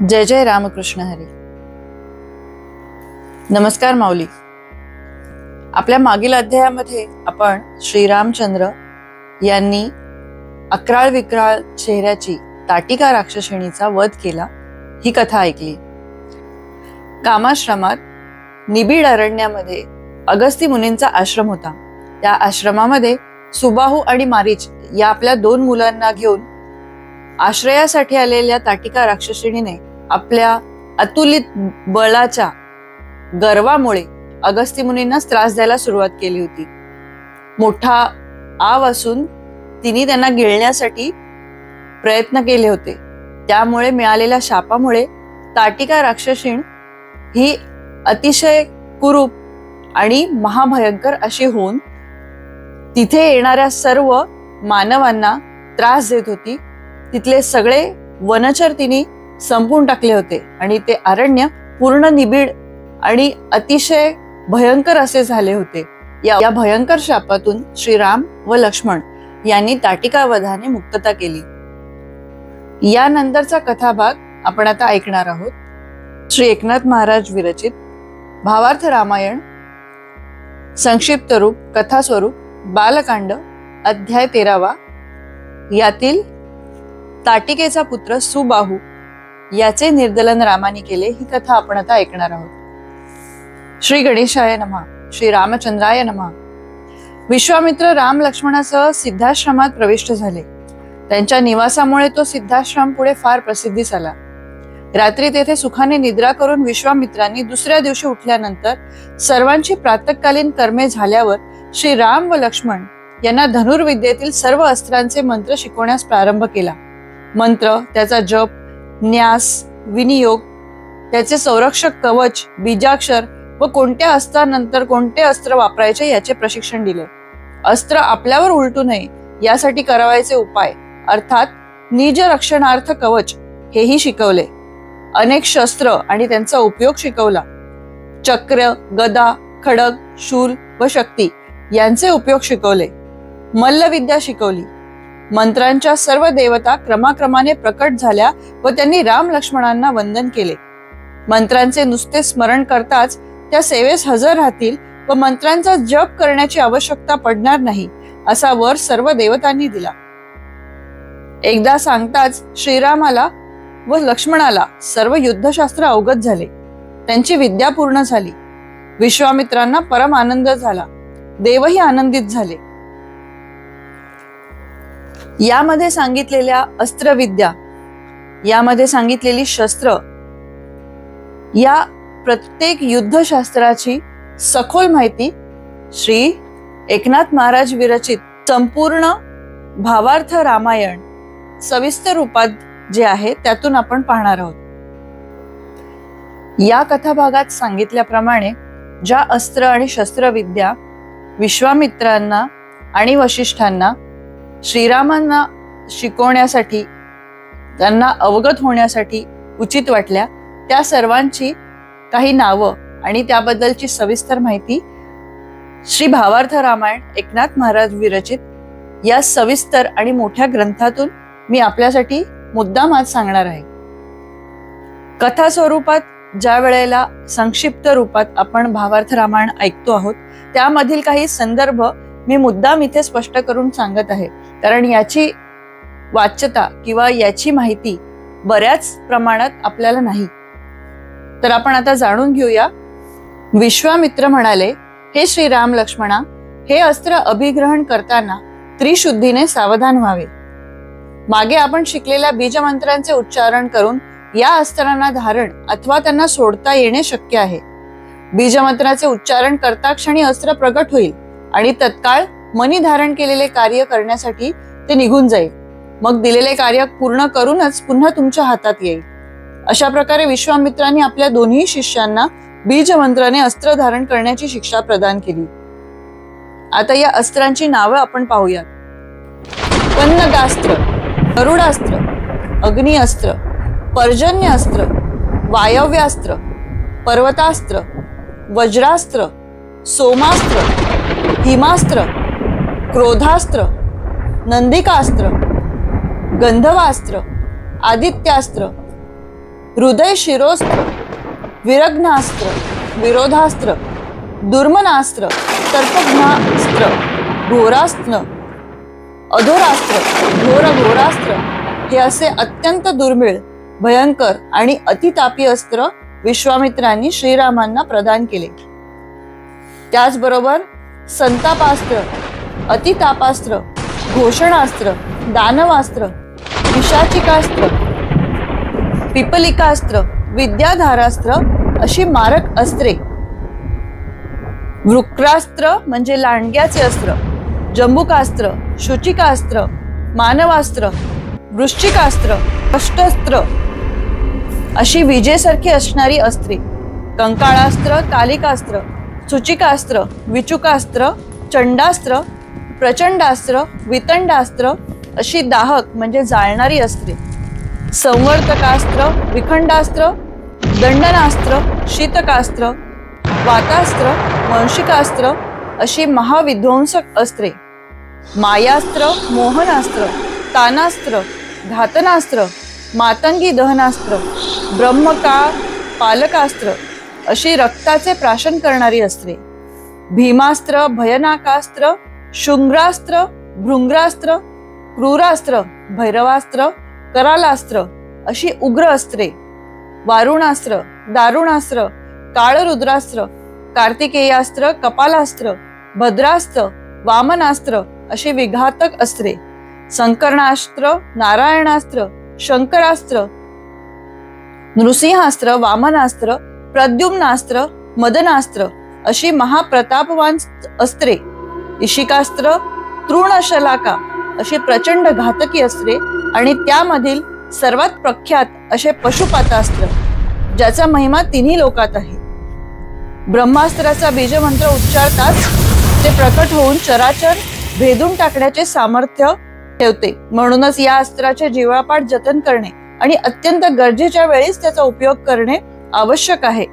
जय जय रामकृष्ण हरी. नमस्कार माऊली. आपल्या मागील अध्यायामध्ये आपण श्रीरामचंद्र यांनी अक्राळ विक्राळ चेहऱ्याची ताटिका राक्षसिणीचा वध केला ही कथा ऐकली. कामाश्रमात निबिड अरण्यामध्ये अगस्ती मुनींचा आश्रम होता. त्या आश्रमामध्ये सुबाहू आणि मारीच या आपल्या 2 मुलांना घेऊन आश्रयासाठी आलेल्या ताटिका राक्षसिणीने आपल्या अतुलित बळाच्या गर्वामुळे अगस्ती मुनींना त्रास द्यायला सुरुवात केली होती. मोठा आव असून तिने त्यांना गिळण्यासाठी प्रयत्न केले होते. त्यामुळे मिळालेल्या शापामुळे ताटिका राक्षसीण ही अतिशय कुरूप आणि महाभयंकर अशी होऊन तिथे येणाऱ्या सर्व मानवांना त्रास देत होती. तिथले सगळे वनचर तिने संपून टाकले होते आणि ते अरण्य पूर्ण निबिड आणि अतिशय भयंकर असे झाले होते. या भयंकर शापातून श्रीराम व लक्ष्मण यांनी ताटिका वधाने मुक्तता केली. यानंतरचा कथाभाग आपण आता ऐकणार आहोत. श्री एकनाथ महाराज विरचित भावार्थ रामायण संक्षिप्त रूप कथा स्वरूप बालकांड अध्याय 13 यातील ताटिकेचा पुत्र सुबाहू याचे निर्दलन रामाने केले ही कथा आपण आता ऐकणार आहोत. श्री गणेशाय नमः. श्री रामचंद्राय नमः. विश्वामित्र राम लक्ष्मणासह सिद्धाश्रमात प्रविष्ट झाले. त्यांच्या निवासामुळे तो सिद्धाश्रम पुढे फार प्रसिद्धीस आला. रात्री तेथे सुखाने निद्रा करून विश्वामित्रांनी दुसऱ्या दिवशी उठल्यानंतर सर्वांची प्रातःकालीन कर्मे झाल्यावर श्री राम व लक्ष्मण यांना धनुर्विद्येतील सर्व अस्त्रांचे मंत्र शिकवण्यास प्रारंभ केला. मंत्र, त्याचा जप, न्यास, विनियोग, त्याचे संरक्षक कवच, बीजाक्षर व कोणत्या अस्त्रानंतर कोणते अस्त्र वापरायचे याचे प्रशिक्षण दिले. अस्त्र आपल्यावर उलटू नये यासाठी करावयाचे उपाय अर्थात निज रक्षणार्थ कवच हेही शिकवले. अनेक शस्त्र आणि त्यांचा उपयोग शिकवला. चक्र, गदा, खडग, शूल व शक्ती यांचे उपयोग शिकवले. मल्लविद्या शिकवली. मंत्रांच्या सर्व देवता क्रमाक्रमाने प्रकट झाल्या व त्यांनी राम लक्ष्मणांना वंदन केले. मंत्रांचे नुसते स्मरण करताच त्या सेवेस हजर राहतील व मंत्रांचा जप करण्याची आवश्यकता पडणार नाही असा वर सर्व देवतांनी दिला. एकदा सांगताच श्रीरामाला व लक्ष्मणाला सर्व युद्धशास्त्र अवगत झाले. त्यांची विद्या पूर्ण झाली. विश्वामित्रांना परम आनंद झाला. देवही आनंदित झाले. यामध्ये सांगितलेल्या अस्त्रविद्या, यामध्ये सांगितलेली शस्त्र, या प्रत्येक युद्धशास्त्राची सखोल माहिती श्री एकनाथ महाराज विरचित संपूर्ण भावार्थ रामायण सविस्तर रूपात जे आहे त्यातून आपण पाहणार आहोत. या कथाभागात सांगितल्याप्रमाणे ज्या अस्त्र आणि शस्त्रविद्या विश्वामित्रांना आणि वशिष्ठांना श्रीरामांना शिकवण्यासाठी, त्यांना अवगत होण्यासाठी उचित वाटल्या, त्या सर्वांची काही नावं आणि त्याबद्दलची सविस्तर माहिती श्री भावार्थ रामायण एकनाथ महाराज विरचित या सविस्तर आणि मोठ्या ग्रंथातून मी आपल्यासाठी मुद्दाम आज सांगणार आहे. कथा स्वरूपात ज्या वेळेला संक्षिप्त रूपात आपण भावार्थ रामायण ऐकतो आहोत त्यामधील काही संदर्भ मी मुद्दाम इथे स्पष्ट करून सांगत आहे, कारण याची वाच्यता किंवा याची माहिती बऱ्याच प्रमाणात आपल्याला नाही. तर आपण आता जाणून घेऊया. विश्वामित्र म्हणाले, हे श्रीराम लक्ष्मणा, हे अस्त्र अभिग्रहण करताना त्रिशुद्धीने सावधान व्हावे. मागे आपण शिकलेल्या बीजमंत्रांचे उच्चारण करून या अस्त्रांना धारण अथवा त्यांना सोडता येणे शक्य आहे. बीजमंत्राचे उच्चारण करता क्षणी अस्त्र प्रगट होईल आणि तत्काळ मनी धारण केलेले कार्य करण्यासाठी ते निघून जाईल. मग दिलेले कार्य पूर्ण करूनच पुन्हा तुमच्या हातात येईल. अशा प्रकारे विश्वामित्रांनी आपल्या दोन्ही शिष्यांना बीजमंत्राने अस्त्र धारण करण्याची शिक्षा प्रदान केली. आता या अस्त्रांची नावे आपण पाहूयात. कन्नगास्त्र, गरुडास्त्र, अग्नी अस्त्र, पर्जन्य अस्त्र, वायव्यास्त्र, पर्वतास्त्र, वज्रास्त्र, सोमास्त्र, हिमास्त्र, क्रोधास्त्र, नंदिकास्त्र, गंधवास्त्र, आदित्यास्त्र, हृदय शिरोस्त्र, विरग्नास्त्र, विरोधास्त्र, दुर्मनास्त्र, सर्पघ्नास्त्र, घोरास्त्र, अधोरास्त्र, घोर घोरास्त्र हे असे अत्यंत दुर्मिळ, भयंकर आणि अतितापी अस्त्र विश्वामित्रांनी श्रीरामांना प्रदान केले. त्याचबरोबर संतापास्त्र, अतितापास्त्र, घोषणास्त्र, दानवास्त्र, पिशाचिकास्त्र, पिपलिकास्त्र, विद्याधारास्त्र अशी मारक अस्त्रे, वृक्रास्त्र म्हणजे लांडग्याचे अस्त्र, जंबुकास्त्र, शुचिकास्त्र, मानवास्त्र, वृश्चिकास्त्र, अष्टस्त्र अशी विजेसारखी असणारी अस्त्रे, कंकाळास्त्र, कालिकास्त्र, सूचिकास्त्र, विचुकास्त्र, चंडास्त्र, प्रचंडास्त्र, वितंडास्त्र अशी दाहक म्हणजे जाळणारी अस्त्रे, संवर्तकास्त्र, विखंडास्त्र, दंडनास्त्र, शीतकास्त्र, वातास्त्र, वंशिकास्त्र अशी महाविध्वंसक अस्त्रे, मायास्त्र, मोहनास्त्र, तानास्त्र, घातनास्त्र, मातंगी दहनास्त्र, ब्रह्मकाळ पालकास्त्र अशी रक्ताचे प्राशन करणारी अस्त्रे, भीमास्त्र, भयनाकास्त्र, शुंग्रास्त्र, भृंग्रास्त्र, क्रूरास्त्र, भैरवास्त्र, करालास्त्र अशी उग्र अस्त्रे, वारुणास्त्र, दारुणास्त्र, काळरुद्रास्त्र, कार्तिकेयास्त्र, कपालास्त्र, भद्रास्त्र, वामनास्त्र अशी विघातक अस्त्रे, संकर्णास्त्र, नारायणास्त्र, शंकरास्त्र, नृसिंहास्त्र, वामनास्त्र, प्रद्युम्नास्त्र, मदनास्त्र अशी महाप्रतापवान अस्त्रे, इशिकास्त्र, तृणशलाका अशी प्रचंड घातकी अस्त्रे आणि त्यामधील सर्वात प्रख्यात असे पशुपातास्त्र ज्याचा महिमा तिन्ही लोकात आहे. ब्रह्मास्त्राचा बीजमंत्र उच्चारताच ते प्रकट होऊन चराचर भेदून टाकण्याचे सामर्थ्य ठेवते. म्हणूनच या अस्त्राचे जीवापाड जतन करणे आणि अत्यंत गरजेच्या वेळीच त्याचा उपयोग करणे आवश्यक आहे.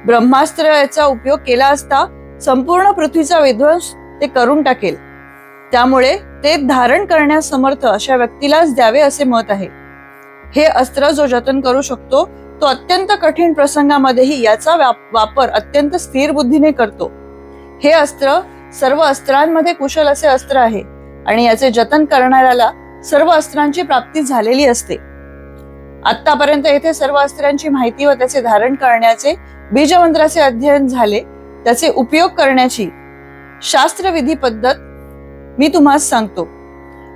ब्रह्मास्त्र याचा उपयोग केला असता संपूर्ण पृथ्वीचा विध्वंस ते करून टाकेल. त्यामुळे ते धारण करण्यास समर्थ अशा व्यक्तीलाच द्यावे असे मत आहे. हे अस्त्र जो जतन करू शकतो तो अत्यंत कठीण प्रसंगामध्येही याचा वापर अत्यंत स्थिर बुद्धीने करतो. हे अस्त्र सर्व अस्त्रांमध्ये कुशल असे अस्त्र आहे आणि याचे जतन करणाऱ्याला सर्व अस्त्रांची प्राप्ती झालेली असते. आतापर्यंत येथे सर्व अस्त्रांची माहिती व त्याचे धारण करण्याचे बीजमंत्राचे अध्ययन झाले. त्याचे उपयोग करण्याची शास्त्रविधी पद्धत मी तुम्हाला सांगतो.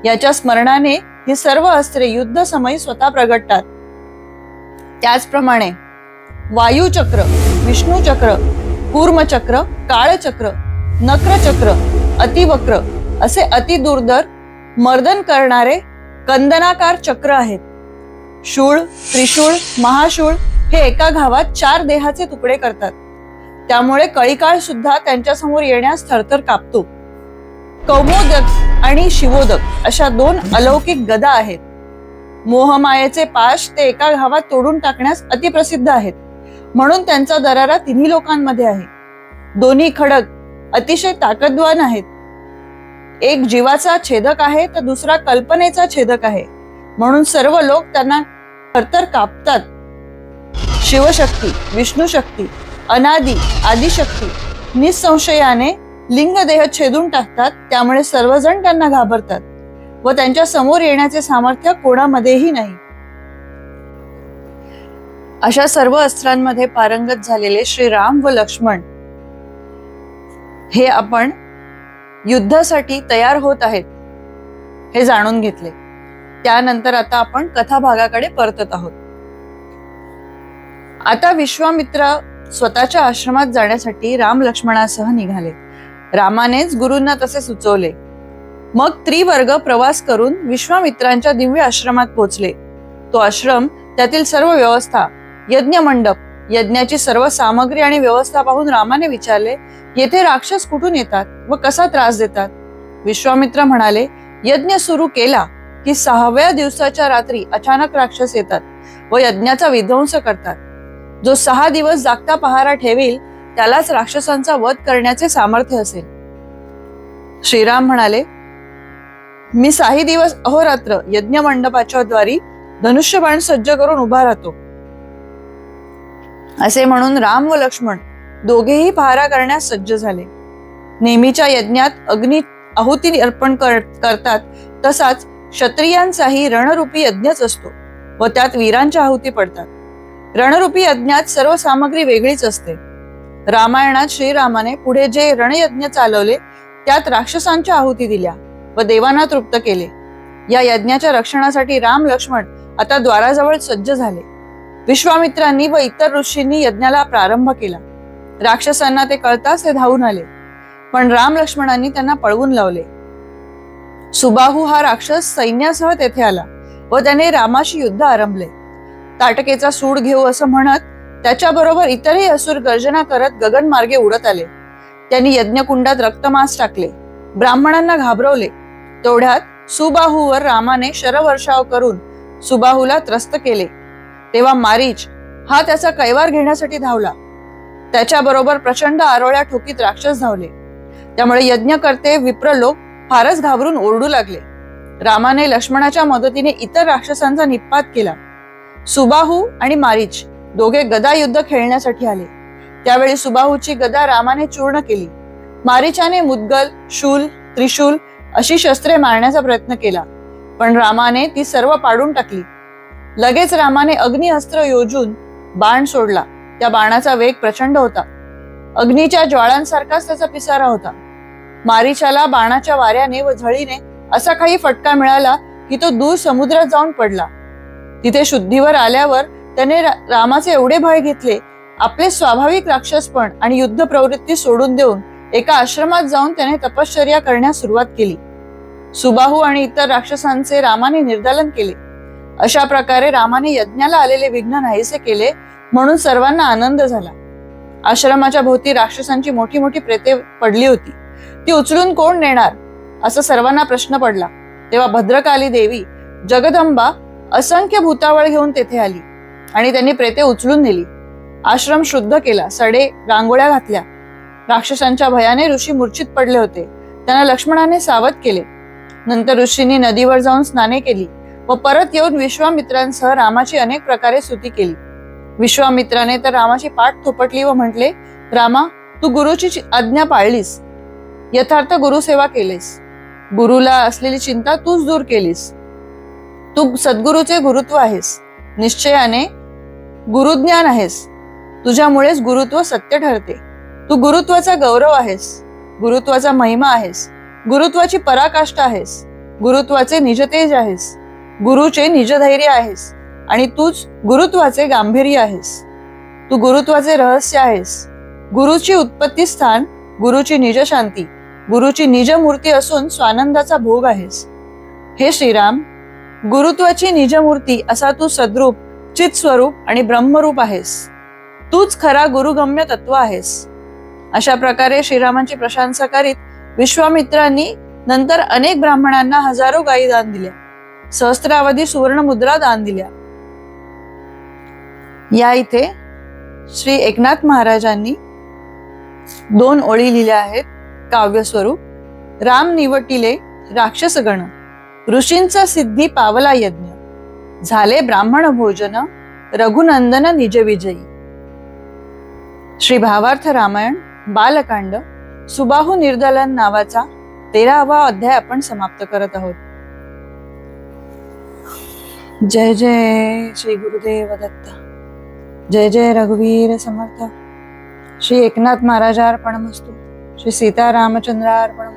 याच्या स्मरणाने ही सर्व अस्त्रे युद्ध समयी स्वतः प्रगटतात. त्याचप्रमाणे वायुचक्र, विष्णुचक्र, कूर्मचक्र, काळचक्र, नक्रचक्र, अतिवक्र असे अतिदुर्धर मर्दन करणारे कंदनाकार चक्र आहेत. शूळ, त्रिशूळ, महाशूळ हे एका घावात 4 देहाचे तुकडे करतात. त्यामुळे कळीकाळ सुद्धा त्यांच्या समोर येण्यास थरथर कापतो. कौमोदक आणि शिवोदक अशा 2 अलौकिक गदा आहेत. मोहमायेचे पाश ते एका घावात तोडून टाकण्यास अतिप्रसिद्ध आहेत, म्हणून त्यांचा दरारा तिन्ही लोकांमध्ये आहे. दोन्ही खडक अतिशय ताकदवान आहेत. एक जीवाचा छेदक आहे तर दुसरा कल्पनेचा छेदक आहे, म्हणून सर्व लोक त्यांना थरथर कापतात. शिवशक्ती, विष्णुशक्ती, अनादी आदिशक्ती निसंशयाने लिंगदेह छेदून टाकतात. त्यामुळे सर्वजण त्यांना घाबरतात व त्यांच्या समोर येण्याचे सामर्थ्य कोणामध्येही नाही. अशा सर्व अस्त्रांमध्ये पारंगत झालेले श्रीराम व लक्ष्मण हे आपण युद्धासाठी तयार होत आहेत हे जाणून घेतले. त्यानंतर आता आपण कथा भागाकडे परतत आहोत. आता विश्वामित्र स्वतःच्या आश्रमात जाण्यासाठी राम लक्ष्मणासह निघाले. रामानेच गुरूंना तसे सुचवले. मग त्रिवर्ग प्रवास करून विश्वामित्रांच्या दिव्य आश्रमात पोहोचले. तो आश्रम, त्यातील सर्व व्यवस्था, यज्ञ मंडप, यज्ञाची सर्व सामग्री आणि व्यवस्था पाहून रामाने विचारले, येथे राक्षस कुठून येतात व कसा त्रास देतात? विश्वामित्र म्हणाले, यज्ञ सुरू केला की 6व्या दिवसाच्या रात्री अचानक राक्षस येतात व यज्ञाचा विध्वंस करतात. जो 6 दिवस जागता पहारा ठेवील त्यालाच राक्षसांचा वध करण्याचे सामर्थ्य असेल. श्रीराम म्हणाले, मी 6 दिवस अहोरात्र यज्ञ मंडपाच्या द्वारी धनुष्यबाण सज्ज करून उभा राहतो असे म्हणून राम व लक्ष्मण दोघेही पहारा करण्यास सज्ज झाले. नेहमीच्या यज्ञात अग्नी आहुती अर्पण करतात तसाच क्षत्रियांचाही रणरूपी यज्ञच असतो व त्यात वीरांच्या आहुती पडतात. रणरूपी यज्ञात सर्व सामग्री वेगळीच असते. रामायणात श्रीरामाने पुढे जे रणयज्ञ चालवले त्यात राक्षसांच्या आहुती दिल्या व देवांना तृप्त केले. या यज्ञाच्या रक्षणासाठी राम लक्ष्मण आता द्वाराजवळ सज्ज झाले. विश्वामित्रांनी व इतर ऋषींनी यज्ञाला प्रारंभ केला. राक्षसांना ते कळताच ते धावून आले, पण राम लक्ष्मणांनी त्यांना पळवून लावले. सुबाहू हा राक्षस सैन्यासह तेथे आला व त्याने रामाशी युद्ध आरंभले. ताटकेचा सूड घेऊ असं म्हणत त्याच्याबरोबर इतरही असुर गर्जना करत गगनमार्गे उडत आले. त्यांनी यज्ञकुंडात रक्तमांस टाकले, ब्राह्मणांना घाबरवले. तेवढ्यात सुबाहूवर रामाने शरवर्षाव करून सुबाहूला त्रस्त केले. तेव्हा मारीच हा त्याचा कैवार घेण्यासाठी धावला. त्याच्याबरोबर प्रचंड आरोळ्या ठोकीत राक्षस धावले. त्यामुळे यज्ञकर्ते विप्र लोक फारच घाबरून ओरडू लागले. रामाने लक्ष्मणाच्या मदतीने इतर राक्षसांचा निपात केला. सुबाहू आणि मारीच दोघे गदा युद्ध खेळण्यासाठी आले. त्यावेळी सुबाहूची गदा रामाने चूर्ण केली. मारीचाने मुद्गल, शूल, त्रिशूल अशी शस्त्रे मारण्याचा प्रयत्न केला, पण रामाने ती सर्व पाडून टाकली. लगेच रामाने अग्निअस्त्र योजून बाण सोडला. त्या बाणाचा वेग प्रचंड होता. अग्नीच्या ज्वाळांसारखाच त्याचा पिसारा होता. मारीचाला बाणाच्या वाऱ्याने व झळीने असा काही फटका मिळाला की तो दूर समुद्रात जाऊन पडला. तिथे शुद्धीवर आल्यावर त्याने रामाचे एवढे भय घेतले, आपले स्वाभाविक राक्षसपण आणि युद्ध प्रवृत्ती सोडून देऊन एका आश्रमात जाऊन त्याने तपश्चर्या करण्यास सुरुवात केली. सुबाहू आणि इतर राक्षसांचे रामाने निर्दालन केले. अशा प्रकारे रामाने यज्ञाला आलेले विघ्न नाहीसे केले, म्हणून सर्वांना आनंद झाला. आश्रमाच्या भोवती राक्षसांची मोठी मोठी प्रेते पडली होती. ती उचलून कोण नेणार असा सर्वांना प्रश्न पडला. तेव्हा भद्रकाली देवी जगदंबा असंख्य भूतावळ घेऊन तेथे आली आणि त्यांनी प्रेते उचलून नेली. आश्रम शुद्ध केला, सडे रांगोळ्या घातल्या. राक्षसांच्या भयाने ऋषी मूर्छित पडले होते. त्यांना लक्ष्मणाने सावध केले. नंतर ऋषींनी नदीवर जाऊन स्नाने केली व परत येऊन विश्वामित्रांसह रामाची अनेक प्रकारे स्तुती केली. विश्वामित्राने तर रामाची पाठ थोपटली व म्हटले, रामा, तू गुरुची आज्ञा पाळलीस, यथार्थ गुरुसेवा केलीस, गुरुला असलेली चिंता तूच दूर केलीस. तू सद्गुरूचे गुरुत्व आहेस, निश्चयाने गुरुज्ञान आहेस. तुझ्यामुळेच गुरुत्व सत्य ठरते. तू गुरुत्वाचा गौरव आहेस, गुरुत्वाचा महिमा आहेस, गुरुत्वाची पराकाष्ठा आहेस, गुरुत्वाचे निजतेज आहेस, गुरुचे निजधैर्य आहेस आणि तूच गुरुत्वाचे गांभीर्य आहेस. तू गुरुत्वाचे रहस्य आहेस, गुरुची उत्पत्ती स्थान, गुरुची निजशांती, गुरुची निजमूर्ती असून स्वानंदाचा भोग आहेस. हे श्रीराम, गुरुत्वाची निजमूर्ती असा तू सद्रूप, चित्स्वरूप आणि ब्रह्मरूप आहेस. तूच खरा गुरुगम्य तत्व आहेस. अशा प्रकारे श्रीरामांची प्रशंसा करीत विश्वामित्रांनी नंतर अनेक ब्राह्मणांना हजारो गायी दान दिल्या, सहस्त्रावधी सुवर्ण मुद्रा दान दिल्या. या इथे श्री एकनाथ महाराजांनी 2 ओळी लिहिल्या आहेत काव्य स्वरूप. राम निवटिले राक्षसगण, ऋषींचा सिद्धी पावला यज्ञ, झाले ब्राह्मण भोजन, रघुनंदन निज विजयी. श्री भावार्थ रामायण बालकांड सुबाहू निर्दालन नावाचा 13वा अध्याय आपण समाप्त करत आहोत. जय जय श्री गुरुदेव दत्त. जय जय रघुवीर समर्थ. श्री एकनाथ महाराजार्पणमस्तु. श्री सीतारामचंद्रार्पणमस्तु.